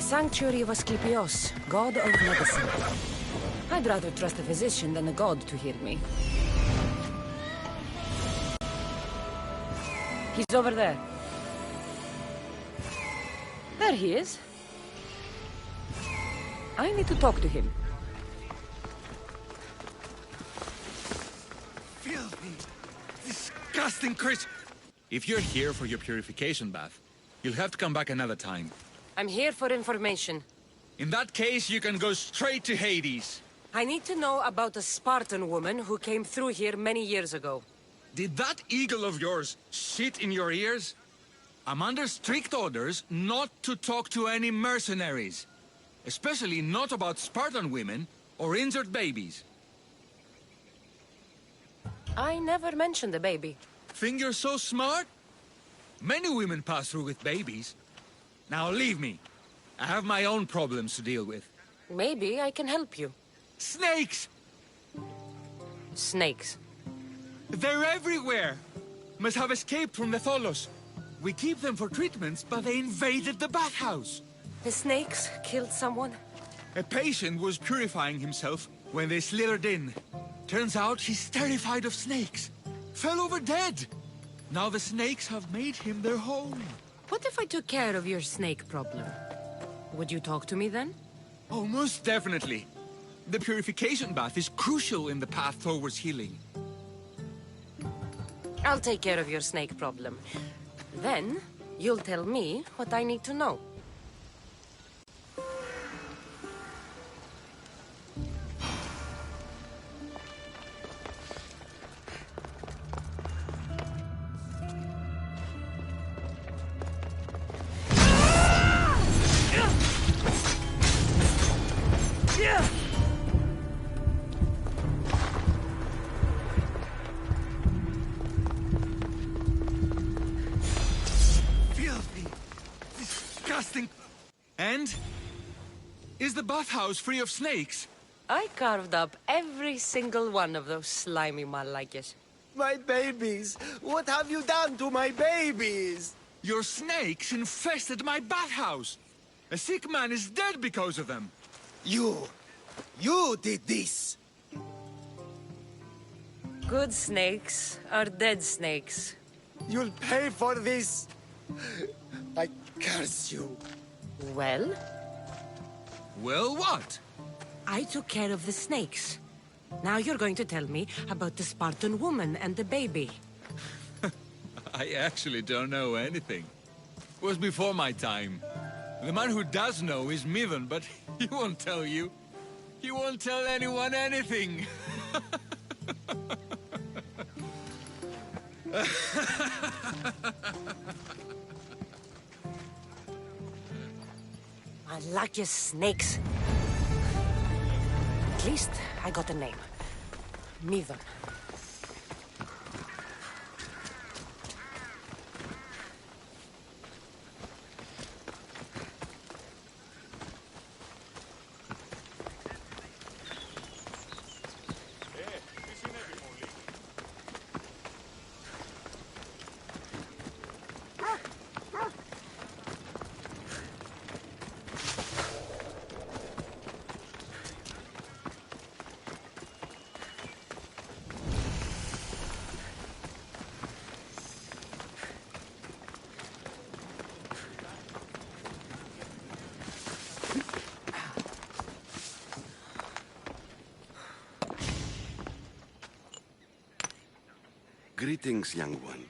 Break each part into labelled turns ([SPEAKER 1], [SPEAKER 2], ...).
[SPEAKER 1] Sanctuary of Asklepios, god of medicine. I'd rather trust a physician than a god to heal me. He's over there. There he is. I need to talk to him.
[SPEAKER 2] Filthy, disgusting creature. If you're here for your purification bath, you'll have to come back another time.
[SPEAKER 1] I'm here for information.
[SPEAKER 2] In that case, you can go straight to Hades.
[SPEAKER 1] I need to know about a Spartan woman who came through here many years ago.
[SPEAKER 2] Did that eagle of yours shit in your ears? I'm under strict orders not to talk to any mercenaries. Especially not about Spartan women or injured babies.
[SPEAKER 1] I never mentioned a baby.
[SPEAKER 2] Think you're so smart? Many women pass through with babies. Now leave me. I have my own problems to deal with.
[SPEAKER 1] Maybe I can help you.
[SPEAKER 2] Snakes!
[SPEAKER 1] Snakes.
[SPEAKER 2] They're everywhere! Must have escaped from the Tholos. We keep them for treatments, but they invaded the bathhouse.
[SPEAKER 1] The snakes killed someone?
[SPEAKER 2] A patient was purifying himself when they slithered in. Turns out he's terrified of snakes. Fell over dead. Now the snakes have made him their home.
[SPEAKER 1] What if I took care of your snake problem? Would you talk to me then?
[SPEAKER 2] Oh, most definitely. The purification bath is crucial in the path towards healing.
[SPEAKER 1] I'll take care of your snake problem. Then, you'll tell me what I need to know.
[SPEAKER 2] And? Is the bathhouse free of snakes?
[SPEAKER 1] I carved up every single one of those slimy malakes.
[SPEAKER 3] My babies! What have you done to my babies?
[SPEAKER 2] Your snakes infested my bathhouse! A sick man is dead because of them!
[SPEAKER 3] You did this!
[SPEAKER 1] Good snakes are dead snakes.
[SPEAKER 3] You'll pay for this! I curse you!
[SPEAKER 1] Well?
[SPEAKER 2] Well, what?
[SPEAKER 1] I took care of the snakes. Now you're going to tell me about the Spartan woman and the baby.
[SPEAKER 2] I actually don't know anything. It was before my time. The man who does know is Midon, but he won't tell you. He won't tell anyone anything.
[SPEAKER 1] I like your snakes. At least I got a name. Midon.
[SPEAKER 4] Greetings, young one.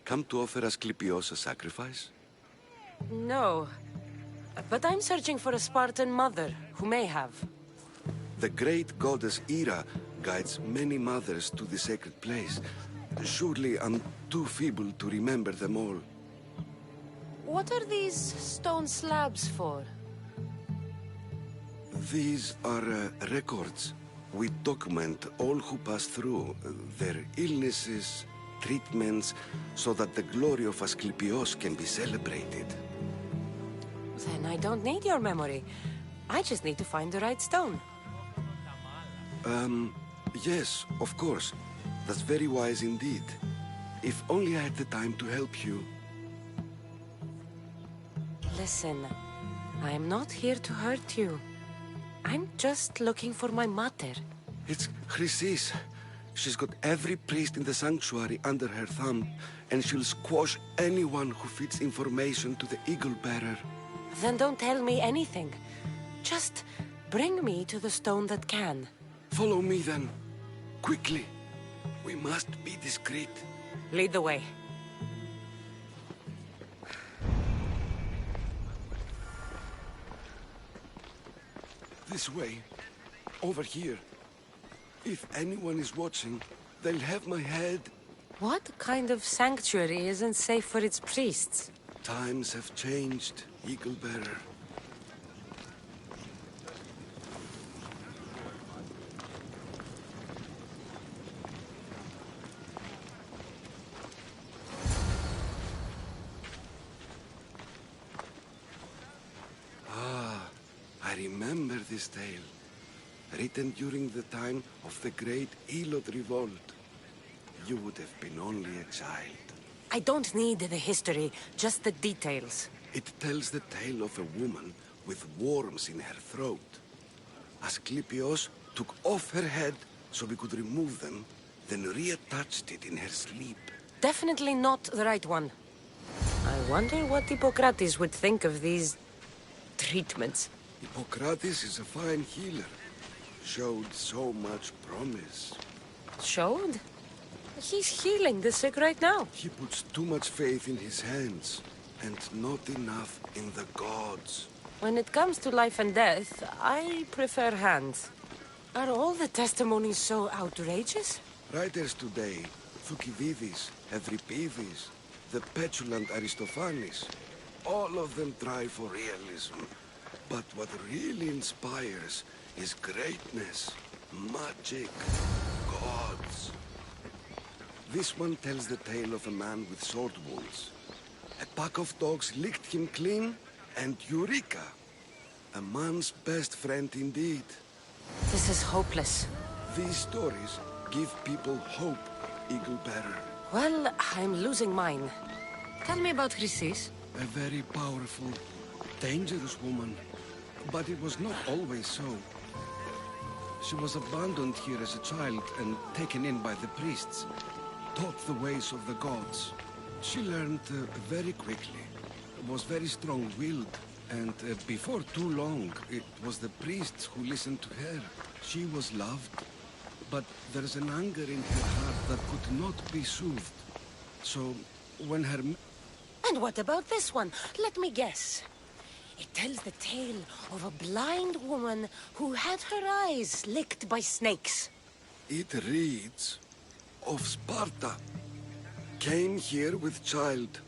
[SPEAKER 4] Come to offer Asklepios a sacrifice?
[SPEAKER 1] No. But I'm searching for a Spartan mother who may have.
[SPEAKER 4] The great goddess Ira guides many mothers to the sacred place. Surely I'm too feeble to remember them all.
[SPEAKER 1] What are these stone slabs for?
[SPEAKER 4] These are records. We document all who pass through, their illnesses, treatments, so that the glory of Asklepios can be celebrated.
[SPEAKER 1] Then I don't need your memory. I just need to find the right stone.
[SPEAKER 4] Yes, of course. That's very wise indeed. If only I had the time to help you.
[SPEAKER 1] Listen, I'm not here to hurt you. I'm just looking for my mother.
[SPEAKER 4] It's Chrysis. She's got every priest in the sanctuary under her thumb, and she'll squash anyone who feeds information to the Eagle Bearer.
[SPEAKER 1] Then don't tell me anything. Just bring me to the stone that can.
[SPEAKER 4] Follow me then. Quickly. We must be discreet.
[SPEAKER 1] Lead the way.
[SPEAKER 4] This way. Over here. If anyone is watching, they'll have my head.
[SPEAKER 1] What kind of sanctuary isn't safe for its priests?
[SPEAKER 4] Times have changed, Eagle Bearer. I remember this tale, written during the time of the Great Elot Revolt. You would have been only a child.
[SPEAKER 1] I don't need the history, just the details.
[SPEAKER 4] It tells the tale of a woman with worms in her throat. Asklepios took off her head so we could remove them, then reattached it in her sleep.
[SPEAKER 1] Definitely not the right one. I wonder what Hippokrates would think of these treatments.
[SPEAKER 4] Hippokrates is a fine healer. Showed so much promise.
[SPEAKER 1] Showed? He's healing the sick right now.
[SPEAKER 4] He puts too much faith in his hands, and not enough in the gods.
[SPEAKER 1] When it comes to life and death, I prefer hands. Are all the testimonies so outrageous?
[SPEAKER 4] Writers today, Thucydides, Euripides, the petulant Aristophanes, all of them try for realism. But what really inspires is greatness, magic, gods. This one tells the tale of a man with sword wounds. A pack of dogs licked him clean, and Eureka! A man's best friend indeed.
[SPEAKER 1] This is hopeless.
[SPEAKER 4] These stories give people hope, Eagle Bearer.
[SPEAKER 1] Well, I'm losing mine. Tell me about Chrysis.
[SPEAKER 4] A very powerful, dangerous woman. But it was not always so. She was abandoned here as a child and taken in by the priests, taught the ways of the gods. She learned very quickly, was very strong-willed, and before too long, it was the priests who listened to her. She was loved, but there's an anger in her heart that could not be soothed. So, when her...
[SPEAKER 1] And what about this one? Let me guess. It tells the tale of a blind woman who had her eyes licked by snakes.
[SPEAKER 4] It reads of Sparta. Came here with child.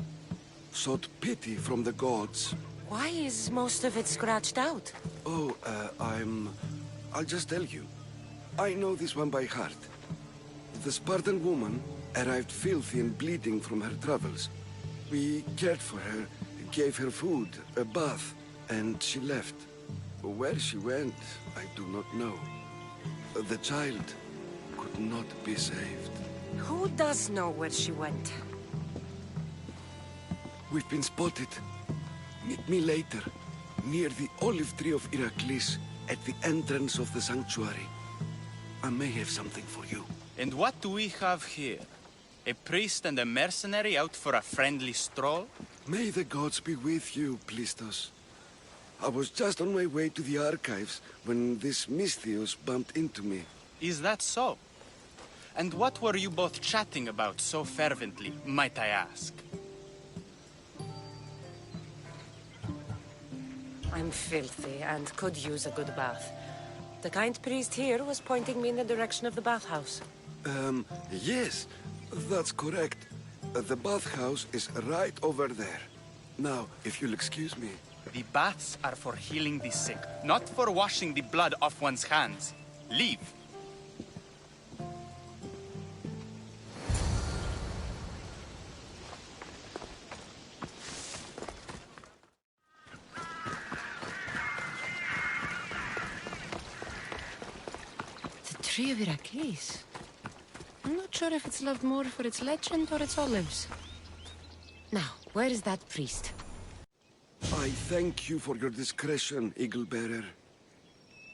[SPEAKER 4] Sought pity from the gods.
[SPEAKER 1] Why is most of it scratched out?
[SPEAKER 4] Oh, I'll just tell you. I know this one by heart. The Spartan woman arrived filthy and bleeding from her travels. We cared for her, gave her food, a bath, and she left. Where she went, I do not know. The child could not be saved.
[SPEAKER 1] Who does know where she went?
[SPEAKER 4] We've been spotted. Meet me later, near the olive tree of Heracles, at the entrance of the sanctuary. I may have something for you.
[SPEAKER 5] And what do we have here? A priest and a mercenary out for a friendly stroll?
[SPEAKER 4] May the gods be with you, Plistos. I was just on my way to the archives when this Misthios bumped into me.
[SPEAKER 5] Is that so? And what were you both chatting about so fervently, might I ask?
[SPEAKER 1] I'm filthy and could use a good bath. The kind priest here was pointing me in the direction of the bathhouse.
[SPEAKER 4] Yes, that's correct. The bathhouse is right over there. Now, if you'll excuse me.
[SPEAKER 5] The baths are for healing the sick, not for washing the blood off one's hands. Leave.
[SPEAKER 1] The tree of Heracles. I'm not sure if it's loved more for its legend or its olives. Now, where is that priest?
[SPEAKER 4] I I thank you for your discretion, Eagle-bearer.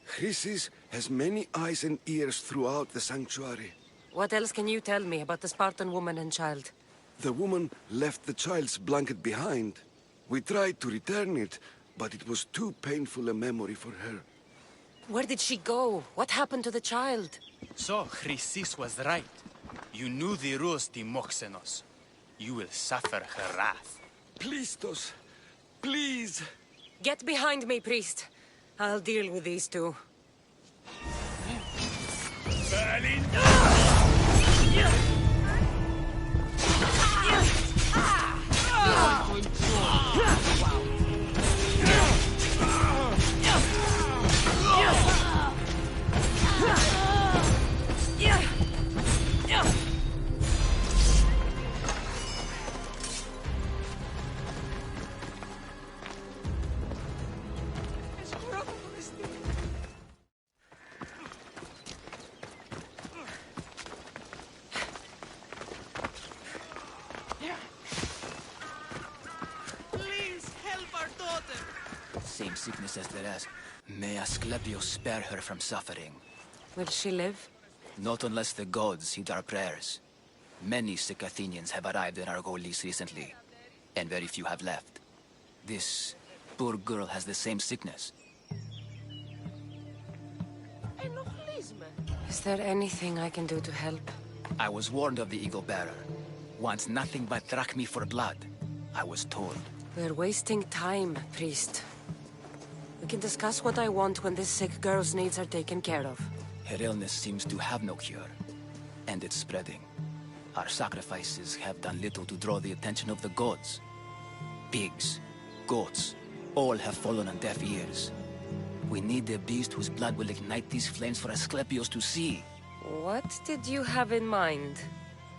[SPEAKER 4] Chrysis has many eyes and ears throughout the sanctuary.
[SPEAKER 1] What else can you tell me about the Spartan woman and child?
[SPEAKER 4] The woman left the child's blanket behind. We tried to return it, but it was too painful a memory for her.
[SPEAKER 1] Where did she go? What happened to the child?
[SPEAKER 5] So, Chrysis was right. You knew the rules, Timoxenos. You will suffer her wrath.
[SPEAKER 4] Plistos, please.
[SPEAKER 1] Get behind me, priest. I'll deal with these two.
[SPEAKER 6] Same sickness as the rest. May Asklepios spare her from suffering.
[SPEAKER 1] Will she live?
[SPEAKER 6] Not unless the gods heed our prayers. Many sick Athenians have arrived in Argolis recently, and very few have left. This poor girl has the same sickness.
[SPEAKER 1] Is there anything I can do to help?
[SPEAKER 6] I was warned of the Eagle-bearer. Wants nothing but drachmi for blood. I was told.
[SPEAKER 1] We're wasting time, priest. We can discuss what I want when this sick girl's needs are taken care of.
[SPEAKER 6] Her illness seems to have no cure, and it's spreading. Our sacrifices have done little to draw the attention of the gods. Pigs, goats, all have fallen on deaf ears. We need a beast whose blood will ignite these flames for Asklepios to see.
[SPEAKER 1] What did you have in mind?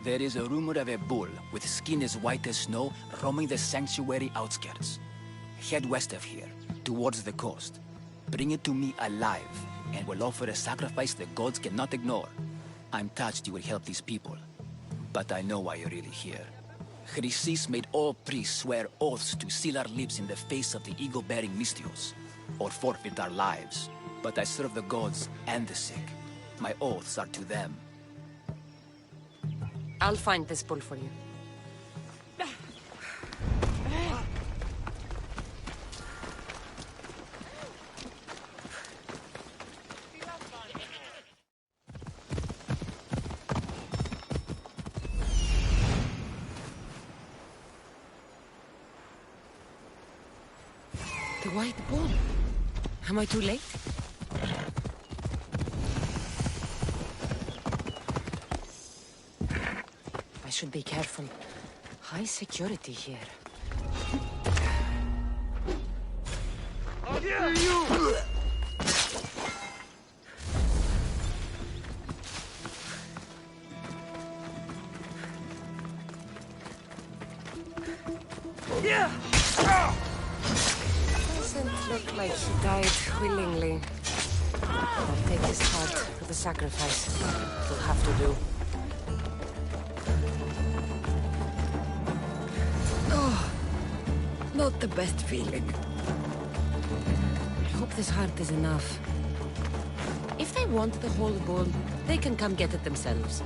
[SPEAKER 6] There is a rumor of a bull with skin as white as snow roaming the sanctuary outskirts. Head west of here, towards the coast. Bring it to me alive, and we'll offer a sacrifice the gods cannot ignore. I'm touched you will help these people, but I know why you're really here. Chrysis made all priests swear oaths to seal our lips in the face of the eagle-bearing Mystios, or forfeit our lives. But I serve the gods and the sick. My oaths are to them.
[SPEAKER 1] I'll find this bull for you. The white bull. Am I too late? I should be careful. High security here. Doesn't look like he died willingly. I'll take his heart for the sacrifice. It'll have to do.
[SPEAKER 7] Not the best feeling.
[SPEAKER 1] I hope this heart is enough. If they want the whole bull, they can come get it themselves.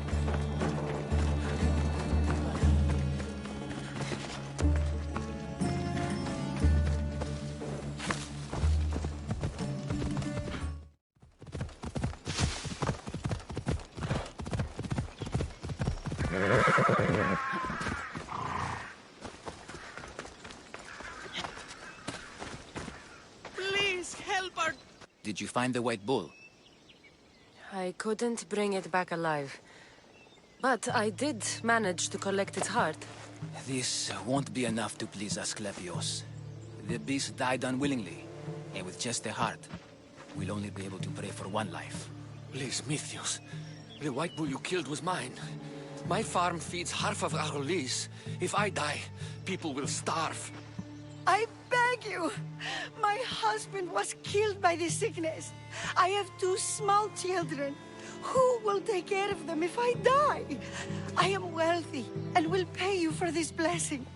[SPEAKER 6] Did you find the white bull?
[SPEAKER 1] I couldn't bring it back alive. But I did manage to collect its heart.
[SPEAKER 6] This won't be enough to please Asklepios. The beast died unwillingly, and with just the heart, we'll only be able to pray for one life.
[SPEAKER 8] Please, Mythios. The white bull you killed was mine. My farm feeds half of Argolis. If I die, people will starve.
[SPEAKER 7] I beg you! My husband was killed by this sickness. I have 2 small children. Who will take care of them if I die? I am wealthy and will pay you for this blessing.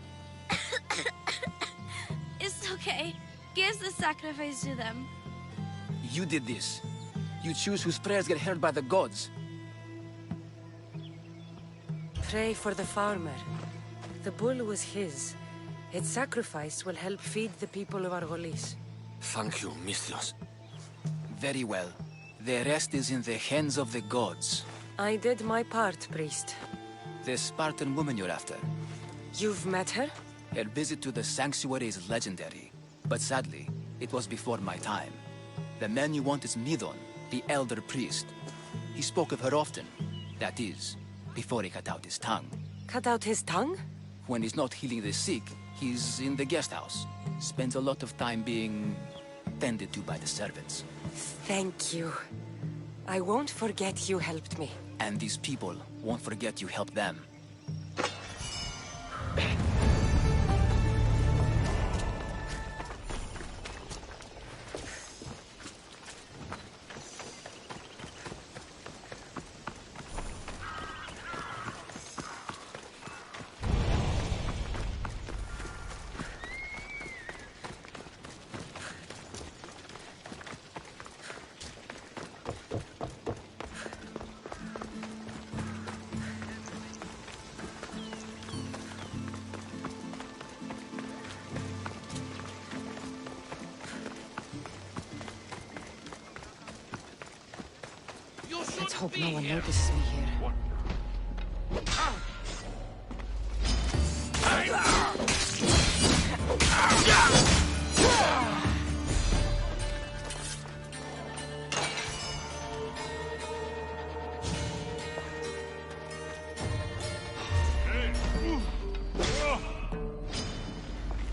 [SPEAKER 9] Is Okay, give the sacrifice to them.
[SPEAKER 6] You did this. You choose whose prayers get heard by the gods.
[SPEAKER 1] Pray for the farmer. The bull was his. Its sacrifice will help feed the people of Argolis.
[SPEAKER 8] Thank you, Misthios.
[SPEAKER 6] Very well. The rest is in the hands of the gods.
[SPEAKER 1] I did my part, priest.
[SPEAKER 6] The Spartan woman you're after.
[SPEAKER 1] You've met her?
[SPEAKER 6] Her visit to the sanctuary is legendary. But sadly, it was before my time. The man you want is Midon, the elder priest. He spoke of her often. That is, before he cut out his tongue.
[SPEAKER 1] Cut out his tongue?
[SPEAKER 6] When he's not healing the sick, he's in the guest house. Spends a lot of time being tended to by the servants.
[SPEAKER 1] Thank you. I won't forget you helped me.
[SPEAKER 6] And these people won't forget you helped them.
[SPEAKER 1] Let's hope no one notices me here.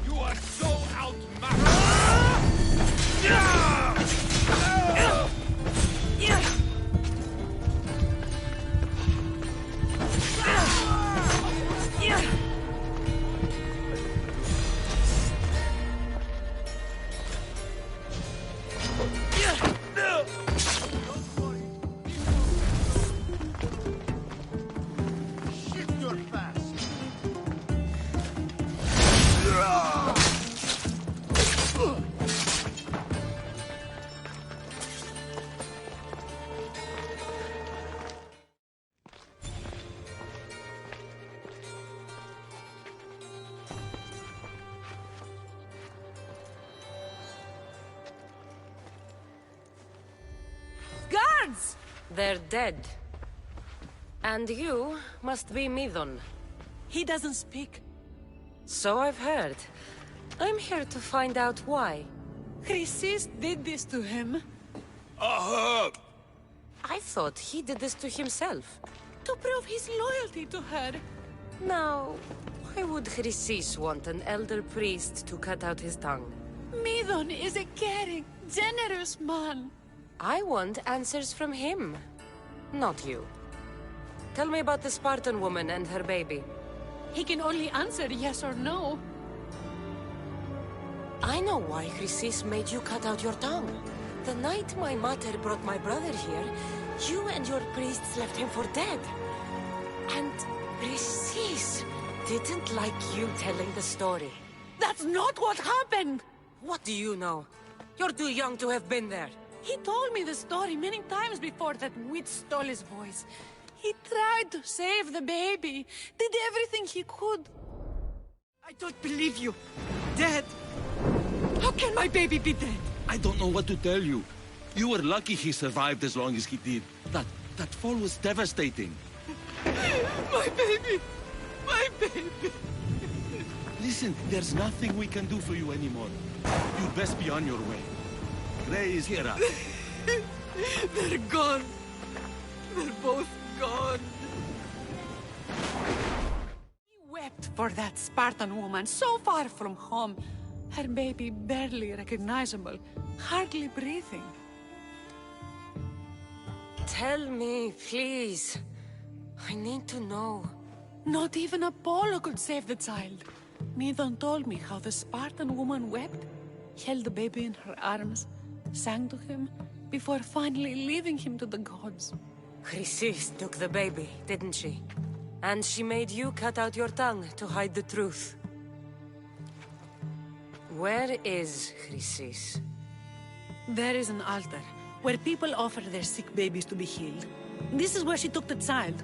[SPEAKER 2] You are so outmatched!
[SPEAKER 1] Guards! They're dead. And you must be Midon.
[SPEAKER 7] He doesn't speak.
[SPEAKER 1] So I've heard. I'm here to find out why.
[SPEAKER 7] Chrysis did this to him.
[SPEAKER 1] I thought he did this to himself.
[SPEAKER 7] To prove his loyalty to her.
[SPEAKER 1] Now, why would Chrysis want an elder priest to cut out his tongue?
[SPEAKER 7] Midon is a caring, generous man.
[SPEAKER 1] I want answers from him, not you. Tell me about the Spartan woman and her baby.
[SPEAKER 7] He can only answer yes or no.
[SPEAKER 1] I know why Chrysis made you cut out your tongue. The night my mater brought my brother here, you and your priests left him for dead. And Chrysis didn't like you telling the story.
[SPEAKER 7] That's not what happened!
[SPEAKER 1] What do you know? You're too young to have been there.
[SPEAKER 7] He told me the story many times before that witch stole his voice. He tried to save the baby, did everything he could. I don't believe you. Dead? How can my baby be dead?
[SPEAKER 4] I don't know what to tell you. You were lucky he survived as long as he did. That fall was devastating.
[SPEAKER 7] My baby! My baby!
[SPEAKER 4] Listen, there's nothing we can do for you anymore. You'd best be on your way. Gray is here.
[SPEAKER 7] They're gone. They're both gone. He wept for that Spartan woman so far from home. Her baby barely recognizable, hardly breathing.
[SPEAKER 1] Tell me, please. I need to know.
[SPEAKER 7] Not even Apollo could save the child. Midon told me how the Spartan woman wept, held the baby in her arms, sang to him, before finally leaving him to the gods.
[SPEAKER 1] Chrysis took the baby, didn't she? And she made you cut out your tongue to hide the truth. Where is Chrysis?
[SPEAKER 10] There is an altar, where people offer their sick babies to be healed. This is where she took the child.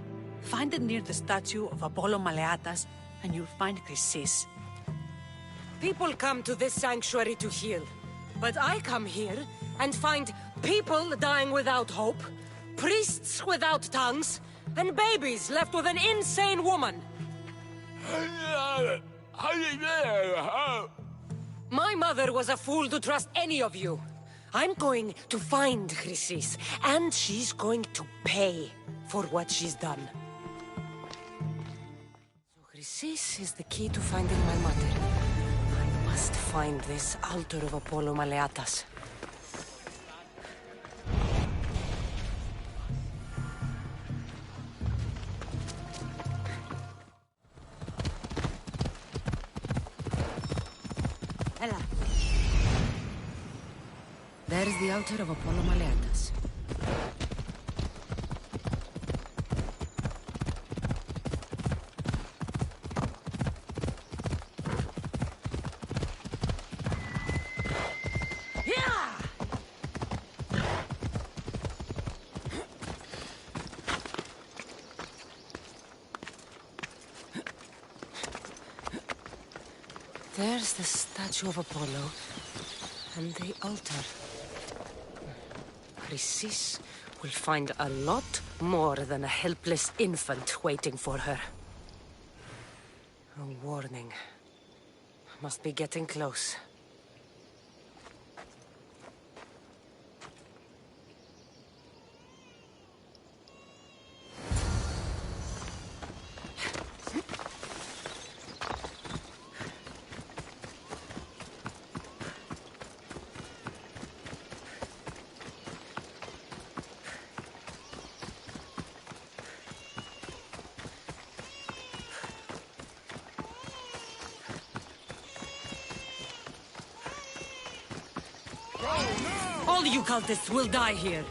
[SPEAKER 10] Find it near the statue of Apollo Maleatas, and you'll find Chrysis.
[SPEAKER 1] People come to this sanctuary to heal. But I come here and find people dying without hope, priests without tongues, and babies left with an insane woman. My mother was a fool to trust any of you. I'm going to find Chrysis, and she's going to pay for what she's done. So Chrysis is the key to finding my mother. I must find this altar of Apollo Maleatas.
[SPEAKER 10] Ella.
[SPEAKER 1] There is the altar of Apollo Maleatas. There's the statue of Apollo, and the altar. Chrysis will find a lot more than a helpless infant waiting for her. A warning. Must be getting close. All you cultists will die here.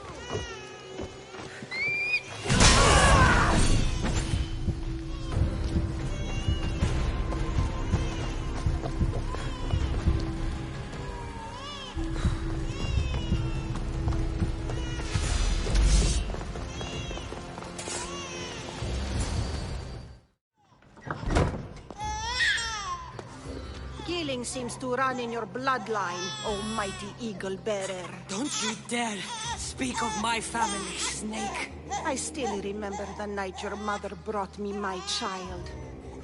[SPEAKER 7] Killing seems to run in your bloodline, oh mighty eagle bearer.
[SPEAKER 1] Don't you dare speak of my family, Snake.
[SPEAKER 7] I still remember the night your mother brought me my child.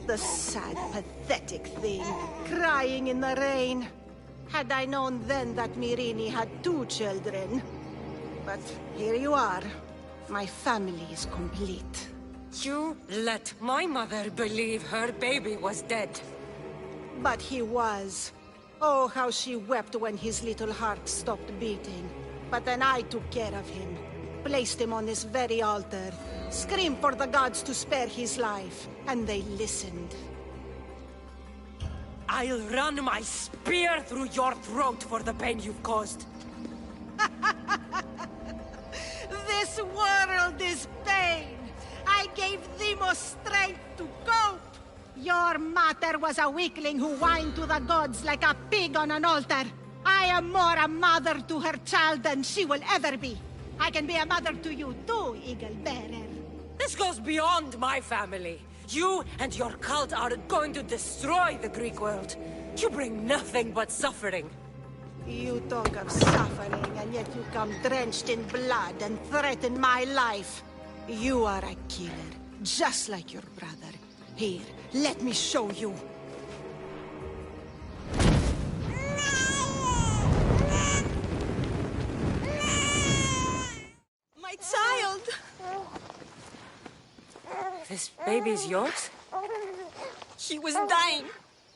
[SPEAKER 7] The sad, pathetic thing, crying in the rain. Had I known then that Myrrine had 2 children. But here you are. My family is complete.
[SPEAKER 1] You let my mother believe her baby was dead.
[SPEAKER 7] But he was. Oh, how she wept when his little heart stopped beating. But then I took care of him. Placed him on this very altar. Screamed for the gods to spare his life. And they listened.
[SPEAKER 1] I'll run my spear through your throat for the pain you've caused.
[SPEAKER 7] This world is pain. I gave Demos strength to cope. Your mater was a weakling who whined to the gods like a pig on an altar. I am more a mother to her child than she will ever be. I can be a mother to you too, Eagle Bearer.
[SPEAKER 1] This goes beyond my family. You and your cult are going to destroy the Greek world. You bring nothing but suffering.
[SPEAKER 7] You talk of suffering, and yet you come drenched in blood and threaten my life. You are a killer, just like your brother. Here, let me show you.
[SPEAKER 10] My child!
[SPEAKER 1] This baby's yours?
[SPEAKER 10] He was dying.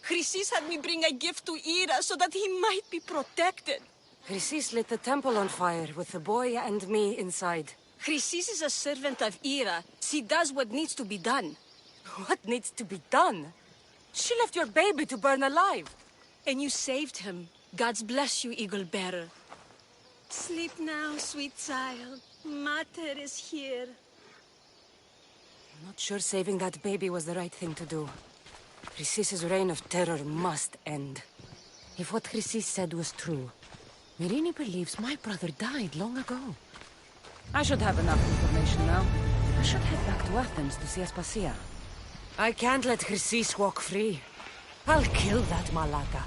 [SPEAKER 10] Chrysis had me bring a gift to Ira so that he might be protected.
[SPEAKER 1] Chrysis lit the temple on fire with the boy and me inside.
[SPEAKER 10] Chrysis is a servant of Ira. She does what needs to be done.
[SPEAKER 1] What needs to be done? She left your baby to burn alive.
[SPEAKER 10] And you saved him. God's bless you, Eagle Bearer. Sleep now, sweet child. Mater is here.
[SPEAKER 1] I'm not sure saving that baby was the right thing to do. Chrysis' reign of terror must end. If what Chrysis said was true, Myrrine believes my brother died long ago. I should have enough information now. I should head back to Athens to see Aspasia. I can't let Chrysis walk free. I'll kill that Malaka.